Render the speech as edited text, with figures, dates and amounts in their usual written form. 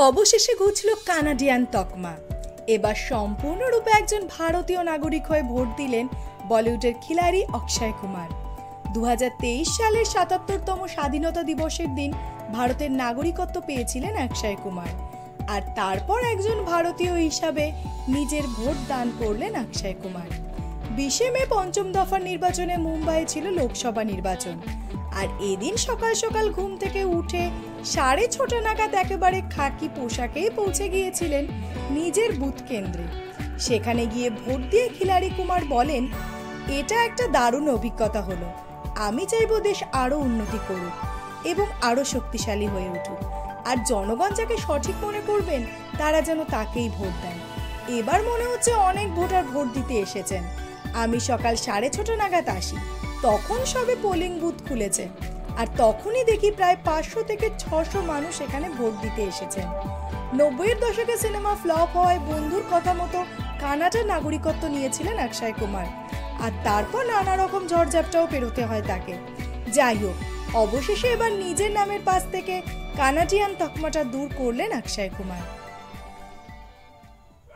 অবশেষে ঘুচল কানাডিয়ান তকমা। এবার সম্পূর্ণরূপে একজন ভারতীয় নাগরিক হয়ে ভোট দিলেন বলিউডের খিলাড়ি অক্ষয় কুমার। 2023 সালের ৭৭তম স্বাধীনতা দিবসের দিন ভারতের নাগরিকত্ব পেয়েছিলেন অক্ষয় কুমার। আর তারপর একজন ভারতীয় হিসাবে নিজের ভোট দান করলেন অক্ষয় কুমার। 20 মে পঞ্চম দফার নির্বাচনে মুম্বাইয়ে ছিল লোকসভা নির্বাচন। আর এদিন সকাল সকাল ঘুম থেকে উঠে 6:30 নাগাদ একেবারে খাকি পোশাকেই পৌঁছে গিয়েছিলেন নিজের বুথ কেন্দ্রে। সেখানে গিয়ে ভোট দিয়ে খিলাড়ি কুমার বলেন, এটা একটা দারুণ অভিজ্ঞতা হলো। আমি চাইবো দেশ আরো উন্নতি করুক এবং আরো শক্তিশালী হয়ে উঠুক। আর জনগণ যাকে সঠিক মনে করবেন তারা যেন তাকেই ভোট দেন। এবার মনে হচ্ছে অনেক ভোটার ভোট দিতে এসেছেন। আমি সকাল 6:30 নাগাদ আসি, তখন সবে পোলিং বুথ খুলেছে। আর তখনই দেখি প্রায় 500 থেকে 600 মানুষ এখানে ভোট দিতে এসেছেন। 90-এর দশকে সিনেমা ফ্লপ হওয়ায় বন্ধুর কথা মতো কানাডার নাগরিকত্ব নিয়েছিলেন অক্ষয় কুমার। আর তারপর নানা রকম ঝড়ঝাপটাও পেরোতে হয় তাকে। যাই হোক, অবশেষে এবার নিজের নামের পাশ থেকে কানাডিয়ান তকমাটা দূর করলেন অক্ষয় কুমার।